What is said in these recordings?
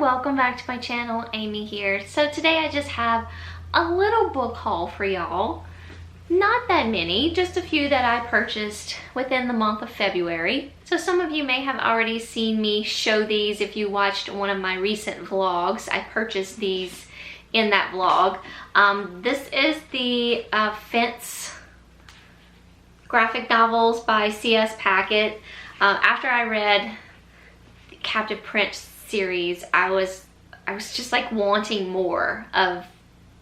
welcome back to my channel. Aimee here. So today I just have a little book haul for y'all. Not that many, just a few that I purchased within the month of February. So some of you may have already seen me show these if you watched one of my recent vlogs. I purchased these in that vlog. This is the Fence graphic novels by C.S. Packet. After I read the Captive Prince series, I was just like wanting more of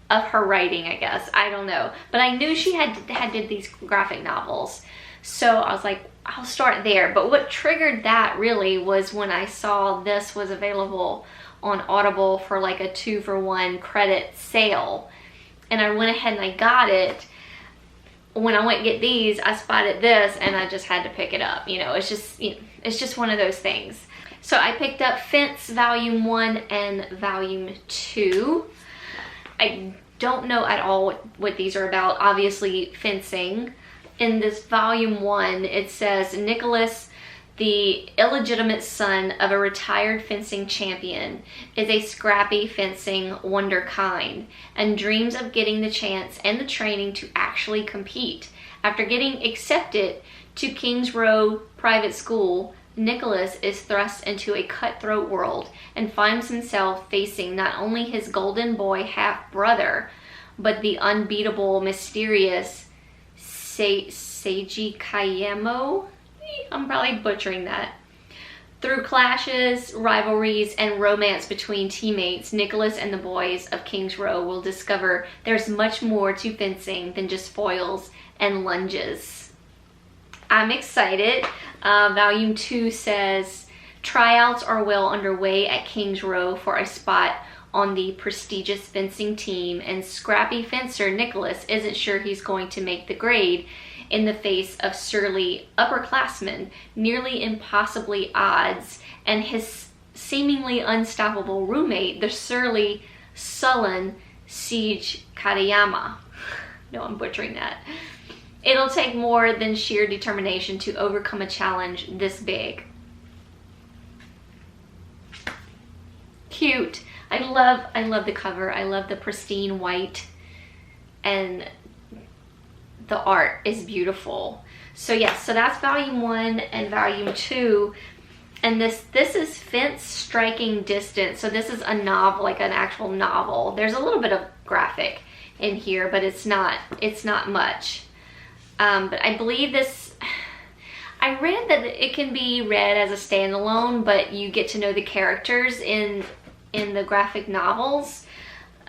her writing, I guess. I don't know, but I knew she had did these graphic novels, so I was like, I'll start there. But what triggered that really was when I saw this was available on Audible for like a 2-for-1 credit sale, and I went ahead and I got it. When I went to get these, I spotted this and I just had to pick it up. You know, it's just one of those things. So I picked up Fence Volume 1 and Volume 2. I don't know at all what these are about. Obviously fencing. In this Volume 1, it says Nicholas, the illegitimate son of a retired fencing champion, is a scrappy fencing wonderkind and dreams of getting the chance and the training to actually compete. After getting accepted to Kings Row Private School, Nicholas is thrust into a cutthroat world and finds himself facing not only his golden boy half-brother, but the unbeatable, mysterious Seiji Kayamo. I'm probably butchering that. Through clashes, rivalries, and romance between teammates, Nicholas and the boys of Kings Row will discover there's much more to fencing than just foils and lunges. I'm excited. Volume 2 says, tryouts are well underway at Kings Row for a spot on the prestigious fencing team, and scrappy fencer Nicholas isn't sure he's going to make the grade in the face of surly upperclassmen, nearly impossibly odds, and his seemingly unstoppable roommate, the surly, sullen Seiji Katayama. No, I'm butchering that. It'll take more than sheer determination to overcome a challenge this big. Cute. I love the cover. I love the pristine white, and the art is beautiful. So yes, so that's Volume 1 and Volume 2. And this is Fence Striking Distance. So this is a novel, like an actual novel. There's a little bit of graphic in here, but it's not much. But I believe this, I read that it can be read as a standalone, but you get to know the characters in the graphic novels.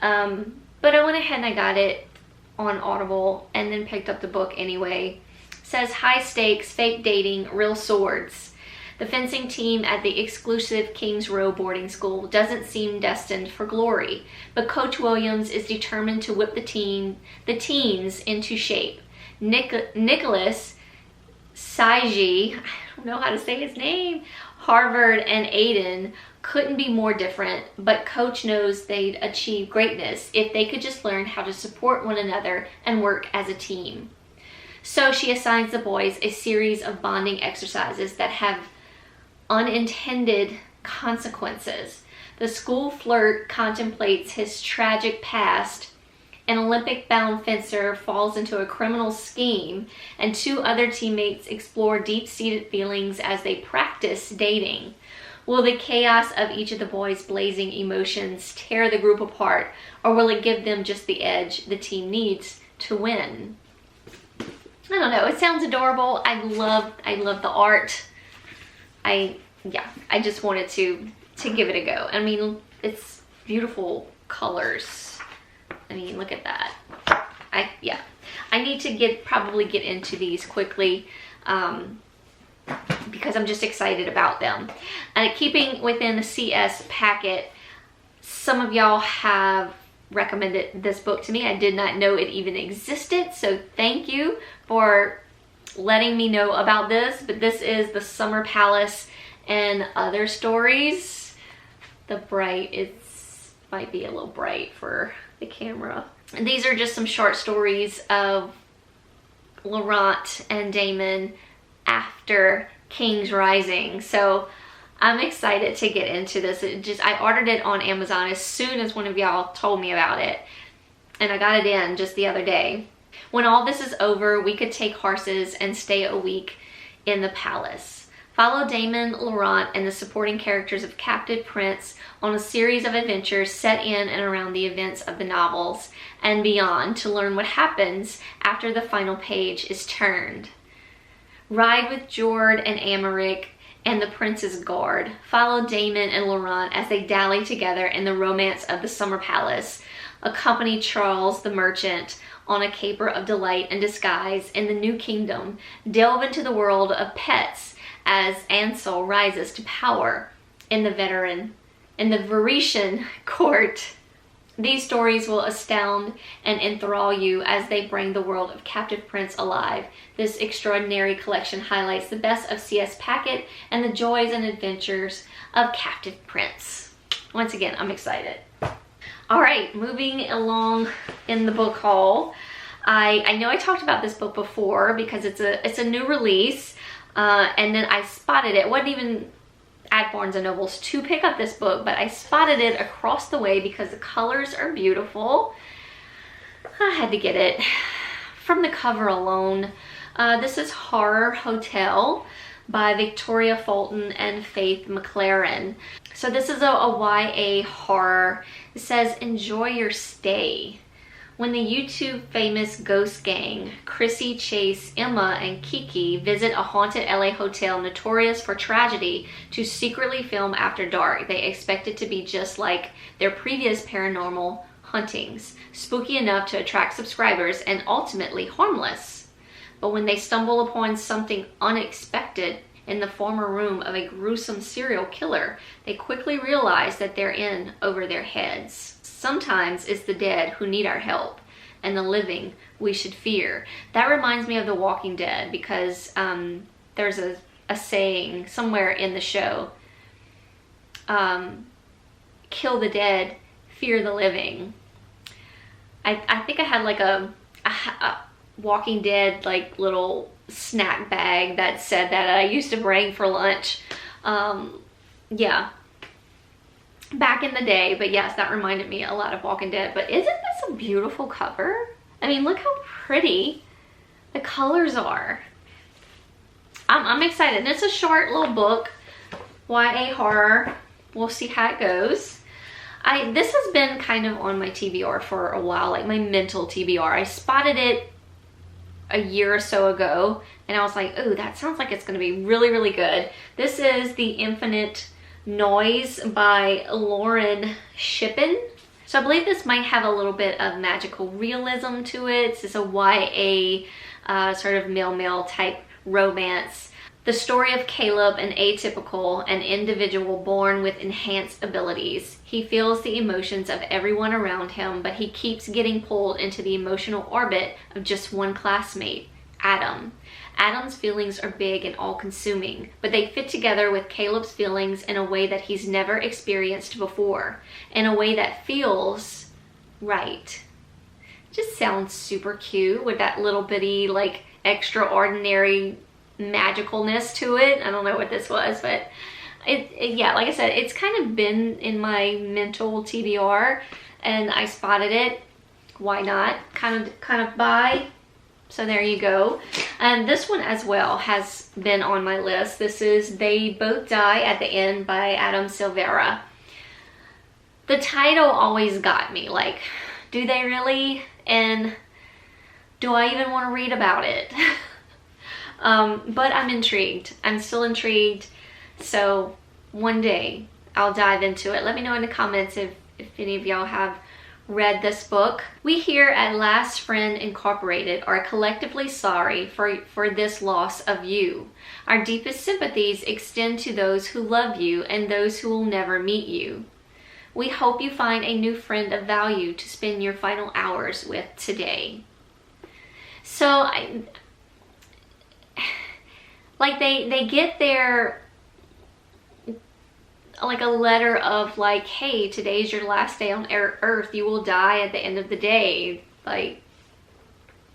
But I went ahead and I got it on Audible and then picked up the book anyway. It says, high stakes, fake dating, real swords. The fencing team at the exclusive Kings Row boarding school doesn't seem destined for glory, but Coach Williams is determined to whip the teens into shape. Nicholas, Seiji, I don't know how to say his name, Harvard, and Aiden couldn't be more different, but Coach knows they'd achieve greatness if they could just learn how to support one another and work as a team. So she assigns the boys a series of bonding exercises that have unintended consequences. The school flirt contemplates his tragic past. An Olympic-bound fencer falls into a criminal scheme, and 2 other teammates explore deep-seated feelings as they practice dating. Will the chaos of each of the boys' blazing emotions tear the group apart, or will it give them just the edge the team needs to win? I don't know. It sounds adorable. I love the art. I just wanted to give it a go. I mean, it's beautiful colors. I mean, look at that. I need to probably get into these quickly because I'm just excited about them. And keeping within the CS Packet, some of y'all have recommended this book to me. I did not know it even existed, so thank you for letting me know about this. But this is The Summer Palace and Other Stories. The bright, might be a little bright for the camera. And these are just some short stories of Laurent and Damon after King's Rising. So I'm excited to get into this. I ordered it on Amazon as soon as one of y'all told me about it. And I got it in just the other day. When all this is over, we could take horses and stay a week in the palace. Follow Damon, Laurent, and the supporting characters of Captive Prince on a series of adventures set in and around the events of the novels and beyond to learn what happens after the final page is turned. Ride with Jord and Aymeric and the Prince's Guard. Follow Damon and Laurent as they dally together in the romance of the Summer Palace. Accompany Charles the Merchant on a caper of delight and disguise in the New Kingdom. Delve into the world of pets as Ansel rises to power in the Varetian court. These stories will astound and enthrall you as they bring the world of Captive Prince alive. This extraordinary collection highlights the best of C.S. Packet and the joys and adventures of Captive Prince. Once again, I'm excited. All right, moving along in the book haul. I know I talked about this book before because it's a new release, and then I spotted it. It wasn't even at Barnes & Nobles to pick up this book, but I spotted it across the way because the colors are beautiful. I had to get it from the cover alone. This is Horror Hotel by Victoria Fulton and Faith McLaren. So this is a YA horror. It says, enjoy your stay. When the YouTube famous ghost gang, Chrissy, Chase, Emma, and Kiki visit a haunted LA hotel notorious for tragedy to secretly film after dark, they expect it to be just like their previous paranormal hauntings, spooky enough to attract subscribers and ultimately harmless. But when they stumble upon something unexpected in the former room of a gruesome serial killer, they quickly realize that they're in over their heads. Sometimes it's the dead who need our help, and the living we should fear. That reminds me of The Walking Dead because there's a saying somewhere in the show, kill the dead, fear the living. I think I had like a Walking Dead like little snack bag that said that I used to bring for lunch. Yeah, back in the day. But yes, that reminded me a lot of Walking Dead. But isn't this a beautiful cover? I mean, look how pretty the colors are. I'm excited. And it's a short little book, YA horror. We'll see how it goes. This has been kind of on my TBR for a while, like my mental TBR. I spotted it a year or so ago and I was like, oh, that sounds like it's going to be really, really good. This is The Infinite Noise by Lauren Shippen. So I believe this might have a little bit of magical realism to it. It's a YA sort of male type romance. The story of Caleb, an atypical, an individual born with enhanced abilities. He feels the emotions of everyone around him, but he keeps getting pulled into the emotional orbit of just one classmate, Adam. Adam's feelings are big and all-consuming, but they fit together with Caleb's feelings in a way that he's never experienced before, in a way that feels right. Just sounds super cute with that little bitty, like, extraordinary magicalness to it. I don't know what this was, but yeah, like I said, it's kind of been in my mental TBR and I spotted it. Why not? Kind of buy. So there you go. And this one as well has been on my list. This is They Both Die at the End by Adam Silvera. The title always got me, like, do they really? And do I even want to read about it? But I'm intrigued. I'm still intrigued. So one day I'll dive into it. Let me know in the comments if any of y'all have read this book. We here at Last Friend Incorporated are collectively sorry for this loss of you. Our deepest sympathies extend to those who love you and those who will never meet you. We hope you find a new friend of value to spend your final hours with today. So like they get their, like a letter of like, hey, today's your last day on earth, you will die at the end of the day, like,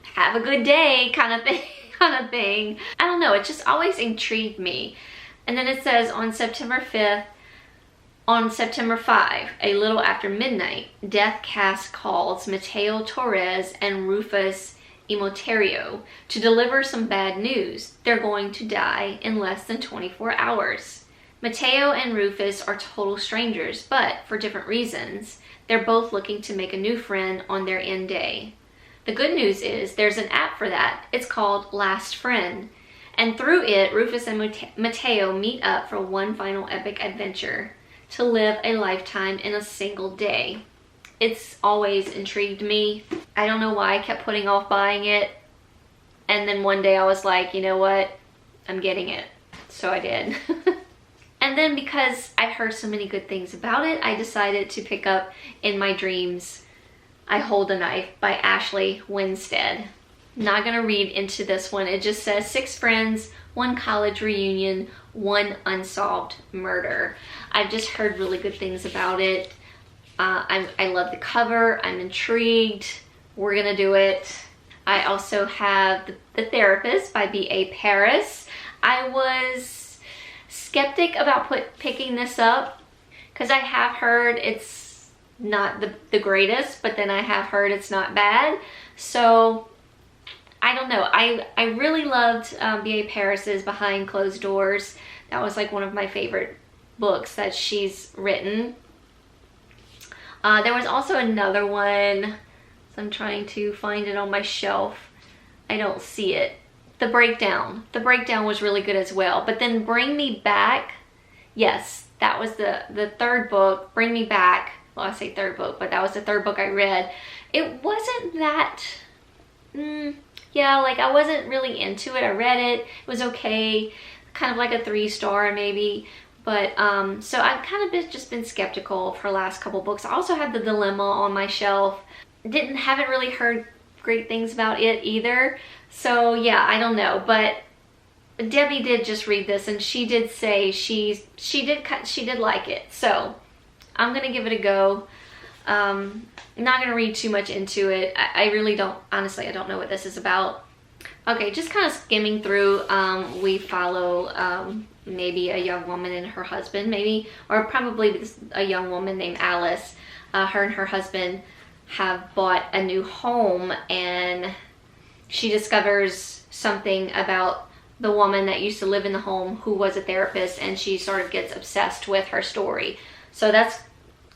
have a good day kind of thing. I don't know, it just always intrigued me And then it says on September 5th, on September 5, a little after midnight, Death Cast calls Mateo Torres and Rufus Emoterio to deliver some bad news. They're going to die in less than 24 hours. Mateo and Rufus are total strangers, but for different reasons. They're both looking to make a new friend on their end day. The good news is there's an app for that. It's called Last Friend. And through it, Rufus and Mateo meet up for one final epic adventure, to live a lifetime in a single day. It's always intrigued me. I don't know why I kept putting off buying it. And then one day I was like, you know what? I'm getting it. So I did. And then because I've heard so many good things about it, I decided to pick up In My Dreams, I Hold a Knife by Ashley Winstead. Not gonna read into this one. It just says 6 friends, 1 college reunion, 1 unsolved murder. I've just heard really good things about it. I love the cover. I'm intrigued. We're gonna do it. I also have The Therapist by B.A. Paris. I was skeptic about picking this up because I have heard it's not the greatest, but then I have heard it's not bad. So I don't know. I really loved B.A. Paris's Behind Closed Doors. That was like one of my favorite books that she's written. There was also another one. So I'm trying to find it on my shelf. I don't see it. The Breakdown. The Breakdown was really good as well. But then Bring Me Back. Yes, that was the third book. Bring Me Back. Well, I say third book, but that was the third book I read. It wasn't that... yeah, like I wasn't really into it. I read it. It was okay. Kind of like a 3-star maybe. But so I've kind of just been skeptical of her last couple books. I also had The Dilemma on my shelf. Haven't really heard great things about it either. So yeah, I don't know. But Debbie did just read this and she did say she did like it. So I'm gonna give it a go. I'm not gonna read too much into it. I really don't, honestly, I don't know what this is about. Okay, just kind of skimming through. We follow maybe a young woman and her husband, maybe, or probably a young woman named Alice. Her and her husband have bought a new home, and she discovers something about the woman that used to live in the home who was a therapist, and she sort of gets obsessed with her story. So that's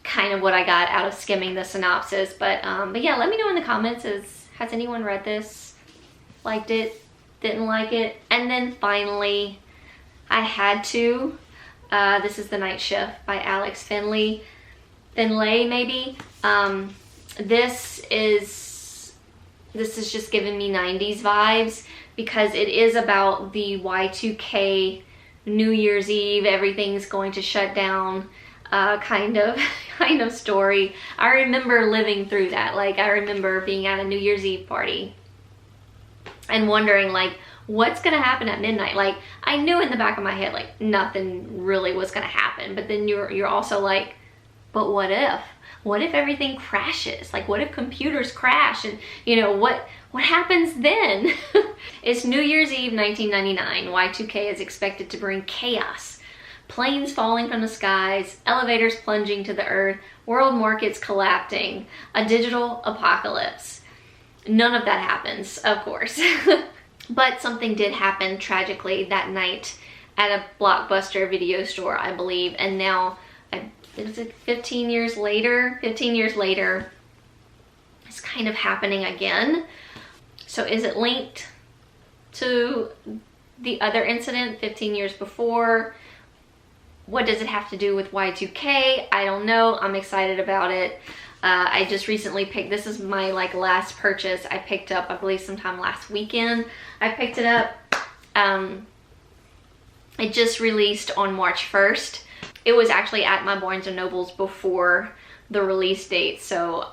kind of what I got out of skimming the synopsis. But yeah, let me know in the comments, has anyone read this? Liked it? Didn't like it? And then finally, I had to. This is The Night Shift by Alex Finlay, maybe. This is just giving me 90s vibes because it is about the Y2K New Year's Eve, everything's going to shut down kind of story. I remember living through that. Like, I remember being at a New Year's Eve party and wondering, like, what's gonna happen at midnight? Like, I knew in the back of my head, like, nothing really was gonna happen. But then you're also like, but what if? What if everything crashes? Like, what if computers crash? And, you know, what happens then? It's New Year's Eve 1999. Y2K is expected to bring chaos. Planes falling from the skies, elevators plunging to the earth, world markets collapsing, a digital apocalypse. None of that happens, of course. But something did happen tragically that night at a Blockbuster video store, I believe. And now, is it 15 years later? 15 years later, it's kind of happening again. So is it linked to the other incident 15 years before? What does it have to do with Y2K? I don't know. I'm excited about it. I just recently picked, this is my like last purchase. I picked up, I believe sometime last weekend, I picked it up. It just released on March 1st. It was actually at my Barnes & Nobles before the release date. So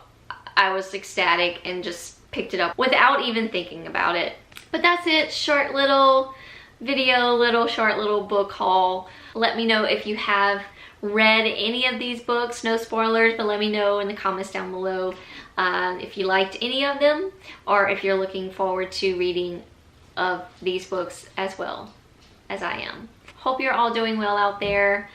I was ecstatic and just picked it up without even thinking about it. But that's it, short little video, short little book haul. Let me know if you have read any of these books, no spoilers, but let me know in the comments down below if you liked any of them or if you're looking forward to reading of these books as well as I am. Hope you're all doing well out there.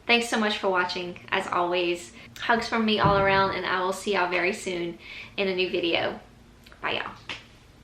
Thanks so much for watching, as always. Hugs from me all around, and I will see y'all very soon in a new video. Bye, y'all.